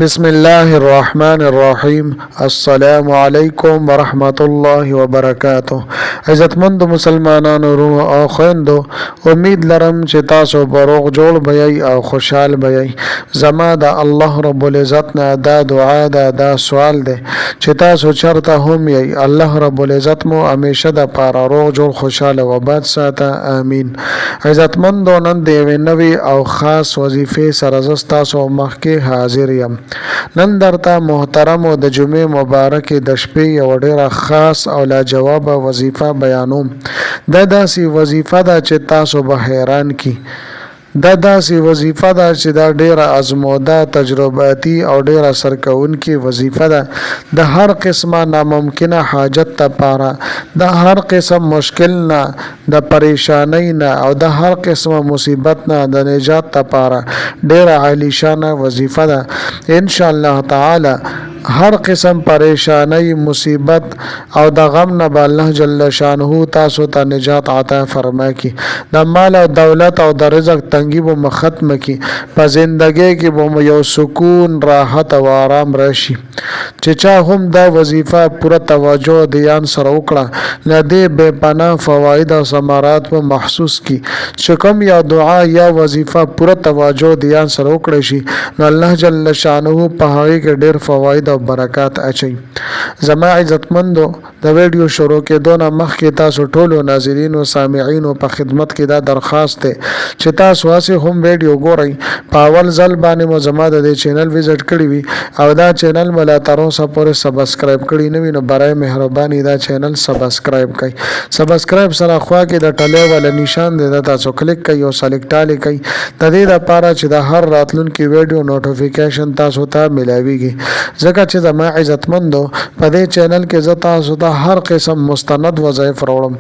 بسم الله الرحمن الرحیم. السلام علیکم ورحمت الله وبرکاته. عزتمند مسلمانانو ورونو او خویندو، امید لرم چې تاسو به روغ جوړ بئ او خوشحال بئ. زما د الله رب العزت نه دا دعا ده، دا سوال ده چې تاسو چرته هم یئ، الله رب العزت مو همیشه د پاره روغ جوړ خوشحاله و باد ساته. آمین. عزتمندو، نن د یوې نوې او خاص وظیفې سره زه ستاسو مخکې حاضر یم. نن درته محترمو د جمعې مبارکې د شپې یو ډیره خاص او لاجواب وظیفه بیانوم. دا داسې وظیفه ده چې تاسو به حیران کی. دا داسې وظیفه ده چې دا ډیره ازموده، تجرباتي او ډیره سرکونکې وظیفه ده. د هر قسمه ناممکنه حاجت لپاره، د هر قسم مشکل نه، د پریشانی نه او د هر قسمه مصیبت نه د نجات لپاره ډیره عالیشانه وظیفه ده. ان شاء الله تعالی هر قسم پریشانی، مصیبت او د غم نه به الله جل شانه تاسو ته نجات عطا فرمای کی. د مال او دولت او د رزق تنګي به ختم کی. په زندګۍ کې به یو سکون، راحت او آرام راشي. چې چا هم دا وظیفه پوره توجه دیان سره وکړه، نه دې بے پناه فواید او ثمرات په محسوس کی. چې کوم یا دعا یا وظیفه پوره توجه دیان سره وکړي شي، نو الله جل شانه په هغه کې ډېر فواید او برکات اچي. زما عزتمندو، د ویډیو شروع کېدو نه مخکې تاسو ټولو ناظرین او سامعین په خدمت کې دا درخواست ده چې تاسو هسې هم ویډیو ګورئ. په اول ځل باندې مو زما د دې چینل وزټ کړی وي او دا چینل مو لا تر اوسه پورې سبسکرایب کړی نه وي، نو برای مهرباني دا چینل سبسکرایب کړئ. سبسکرایب سره خوا کې د ټلې والا نشان دی، دا تاسو کلیک کړئ او سلیکټ کړئ. د دې لپاره چې د هر راتلونکي ویډیو نوټیفیکیشن تاسو ته ملاويږي. ځکه چې زما عزتمندو، په دې چینل کې زه تاسو ته هر قسم مستند وظایف راوړم.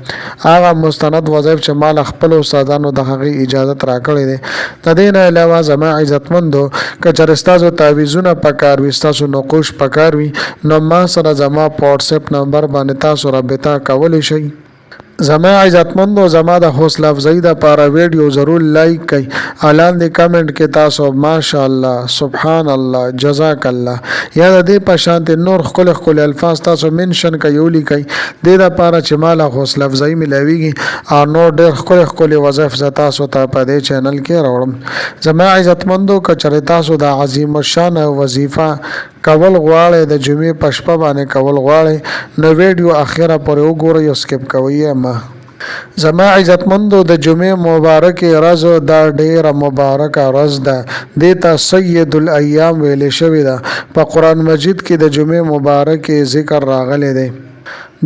هغه مستند وظایف چې مال خپل استادانو د هغې اجازت راکړې ده. د دې نه علاوه زما عزتمندو، که چېرې ستاسو تعویضونه پکار وي، ستاسو نقوش پکار وي، نو ما سره زما په واتساپ نمبر باندې تاسو رابطه کولی شئ. زما عزتمندو، زما د حوصله افزایی د پاره ویډیو ضرور لایک کړئ. اعلان دی کمنټ کې تاسو ماشاءالله، سبحان الله، جزاک الله یا د دې په شانت نور خپل الفاظ تاسو منشن کوي او لیکئ. د دې لپاره چې مال حوصله افزایی ملاويږي او نور ډېر خپل وظایف ز تاسو ته په دې چینل کې راوړم. زما عزتمندو، که چېرې تاسو د عظیم الشان وظیفه کول غواړئ، د جمعې په شپه باندې کول غواړئ، نو ویډیو اخره پورې وګورئ او سکپ کوئ مه. زما عزتمندو، د جمعې مبارکې ورځ دا ډیره مبارکه ورځ ده. دې ته سید الایام ویل شوې ده. په قرآن مجید کې د جمعې مبارکې ذکر راغلی دی.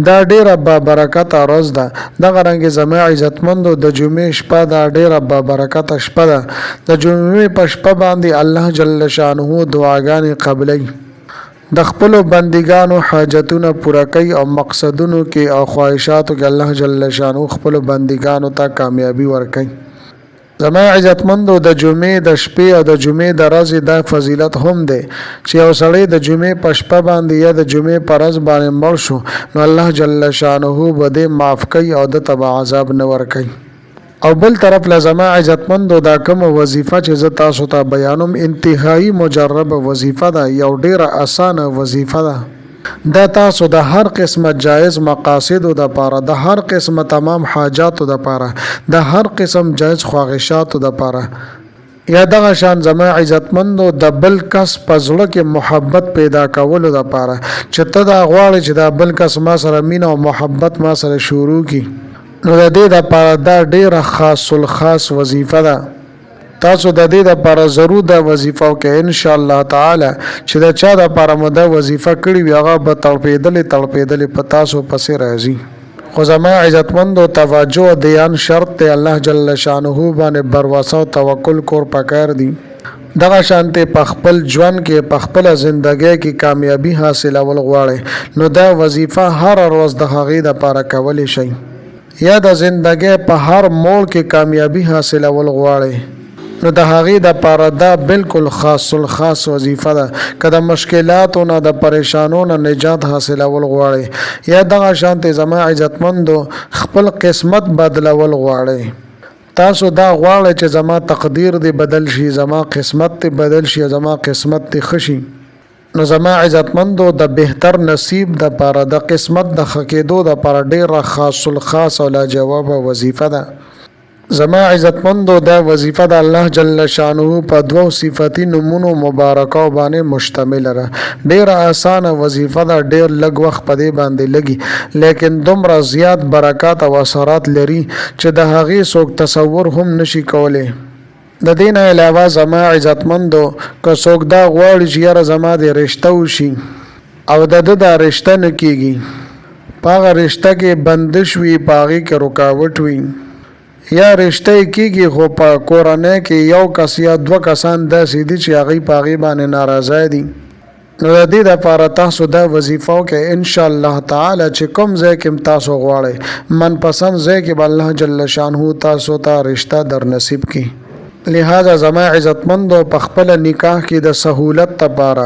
دا ډیره با برکت ورځ ده. دغه رنګ زما عزتمندو، د جمعې شپه دا ډیره با برکت شپه ده. د جمعې په شپه باندې الله جل شانه دعاګانې قبلوي، د خپلو بندګانو حاجتونه پوره کوي او مقصدونو کې او خواهشاتو کې الله جل شانه خپلو بندګانو ته کامیابی ورکوي. زما عزتمندو، د جمعې د شپې او د جمعې د ورځې دا فضیلت هم دی چې یو سړی د جمعې په شپه باندې یا د جمعې په ورځ باندې مړ شو، نو الله جل شانه به دې معاف کوي او د تبع عذاب نه ورکوي. او بل طرف له زما عزتمندو، دا کوم وظیفه چې زه تاسو ته بیانوم انتهایی مجرب وظیفه ده، یو ډیره اسانه وظیفه ده. دا تاسو د هر قسمه جایز مقاصدو د پاره، د هر قسمه تمام حاجاتو د پاره، د هر قسم جایز خواهشاتو د پاره، یا دغه شان زما عزتمندو د بل کس په زړه کې محبت پیدا کولو د پاره، چې ته دا غواړې چې دا بل کس ما سره مینه او محبت ما سره شروع کی، نو د دې لپاره دا ډیره خاص الخاص وظیفه ده. تاسو د دې لپاره ضرور دا وظیفه وکړئ. ان شاء الله تعالی چې دا چا د لپاره مو دا وظیفه کړې وي، هغه به تړپېدلې په تاسو پسې راځي. خو زما عزتمندو، توجه دیان شرط دی. الله جل شانه باندې بروسه او توکل کور پکار دی. دغه شانته په خپل ژوند کې، په خپل ژوندۍ کې کامیابی حاصلول غواړئ، نو دا وظیفه هر ورځ د هغې لپاره کولی شئ. یا د ژوندۍ په هر موړ کې کامیابی حاصلول غواړئ، نو د هغې لپاره دا بالکل خاص الخاص وظیفه ده. که د مشکلاتو نه، د پریشانو نه نجات حاصلول غواړئ، یا دغه شانته زما عزتمندو خپل قسمت بدلول غواړئ، تاسو دا غواړئ چې زما تقدیر دی بدل شي، زما قسمت دی بدل شي، زما قسمت دی ښه شي، نو زما عزتمندو د بهتر نصیب د پاره د قسمت د خکېدو د پاره ډیره خاص الخاص او لاجواب وظیفه ده. زما عزتمندو دا وظیفه د الله جل شانه په دوو صفتی نمونو مبارکو باندې مشتمل ده. ډیره اسانه وظیفه ده، ډیر لږ وخت په دې باندې لګي، لیکن دومره زیات برکات او اثرات لري چې د هغې څوک تصور هم نشي کولی. د دین علاوه زما عزتمندو که څوک دا غواړي چې یاره زما د رشته وشي او د دا رشته نه کیږي، په هغه رشته کې بندش وي، په هغې کې رکاوټ وي، یا رشته کیږي خو په کورنۍ کې یو کس یا دوه کسان داسې دي چې هغوی په هغې باندې ناراضه دي، نو د دې دپاره تاسو دا وظیفه وکړئ. انشاءالله تعالی چې کوم ځای کې تاسو غواړئ، منپسند ځای کې به الله جل شانه تاسو ته رشته در نصیب کړي. لہذا زما عزتمندو په خپل نکاح کې د سهولت لپاره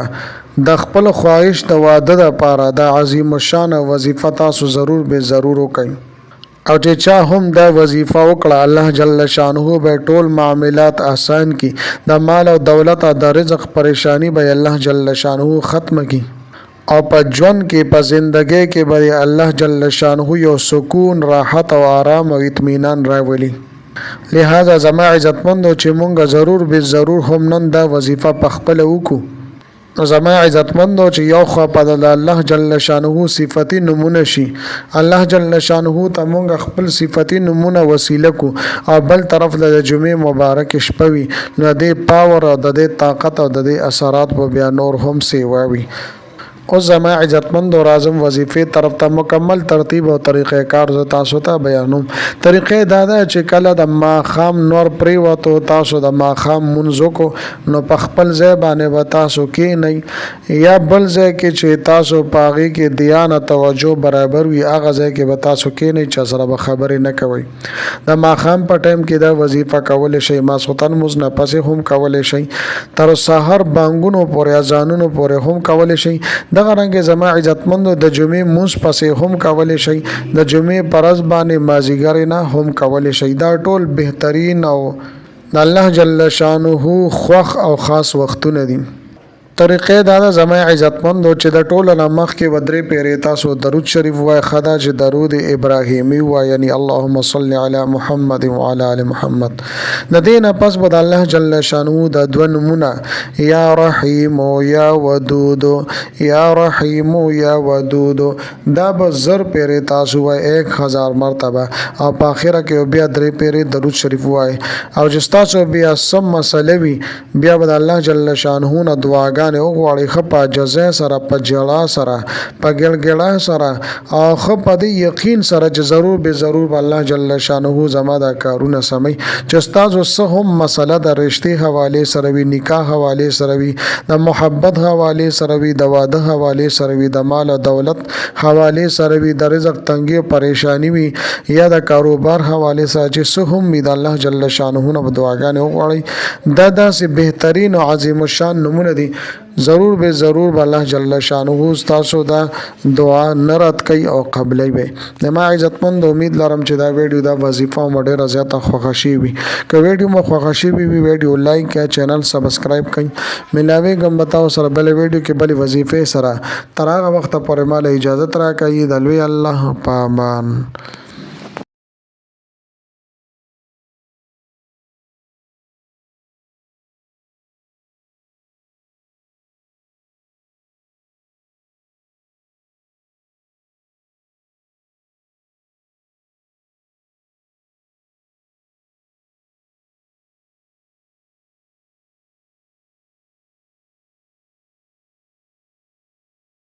د خپل خواهش د واده لپاره د عظیم الشان وظیفه تاسو ضرور به ضرور وکړئ. او چې چا هم دا وظیفه وکړه الله جل شانه به ټول معاملات آسان کی، د مال او دولت او د رزق پریشانی به الله جل شانه ختم کی، او په ژوند کې په زندګۍ کې به الله جل شانه یو سکون، راحت او آرام او اطمینان راولي. لہذا زما عزتمندو چې مونږ ضرور به ضرور هم نن دا وظیفه په خپل وکړو. نو زما عزتمندو چې یو خوا په د الله جل شانه صفتی نمونه شي، الله جل شانه ته مونږ خپل صفتی نمونه وسیله کو، او بل طرف د جمعې مبارک شپه وي، نو د پاور او د طاقت او د اثرات په بیا نور هم سیوا وي. اوس زما عزتمندو راځم وظیفې طرف ته. مکمل ترتیب او طریقې کار زه تاسو ته بیانوم. طریقې دا ده چې کله د ماښام نور پریوتو، تاسو د ماښام مونځ وکړو، نو په خپل ځای باندې به تاسو کښېنئ، یا بل ځای کې چې تاسو په هغې کې دیانه توجه برابر وي هغه ځای کې به تاسو کښېنئ چې سره به خبرې نه کوئ. د ماښام په ټایم کې دا وظیفه کولی شئ، ماسخوتن مونځ نه پسې هم کولی شئ، تر سحر بانګونو پورې اذانونو پورې هم کولی شئ. دغه رنګ زما عزتمندو د جمعې مونځ پسې هم کولی شئ، د جمعې پر ورځ باندې مازدیګر نه هم کولی شئ. دا ټول بهترین او د الله جل شانه خوښ او خاص وختونه دي. طریقې دا ده زما عزتمندو چې د ټولو نه مخکې به درې پیرې تاسو درود شریف ووایئ. ښه ده چې درود ابراهیمي ووایئ، یعنې اللهم صل علی محمد وعلى آل محمد. د دې نه پس به د الله جل شانه د دوه نومونه یا رحیم یا ودود، یا رحیم یا ودود، دا به زر پیرې تاسو ووایئ 1000 مرتبه، او په آخره کې بیا درې پیرې درود شریف ووایئ. او چې ستاسو بیا سم مسله وي، بیا به د الله جل شانه نه دعاګانې وغواړئ، ښه په عاجزۍ سره، په ژړا سره، په ګړګړا سره، او ښه په دې یقین سره چې ضرور به ضرور به الله جل شانه زما دا کارونه سموي. چې ستاسو څه هم مسله د رشتې حوالې سره وي، نکاح حوالې سره وي، د محبت حوالې سره وي، د واده حوالې سره وي، د مال او دولت حوالې سره وي، د رزق تنګي او پریشانی وي، یا د کاروبار حوالې سره چې څه هم وي، د الله جل شانه نه به دعاګانې وغواړئ. دا داسې بهترین او عظیم الشان نمونه دي، ضرور به ضرور به الله جل شانه تاسو دا دعا نه رد کوي او قبلوي به. زما عزتمند امید لرم چې دا ویډیو دا وظیفه مو ډیره زیاته خوښه شي وي. که ویډیو مو خوښه شي وي ویډیو لایک کړئ، چینل سبسکرایب کړئ. ملاوي ګم بتاو سره بل ویډیو کې بل وظیفه سره. تر هغه وخت پورې مال اجازه راکړئ. د لوی الله په امان.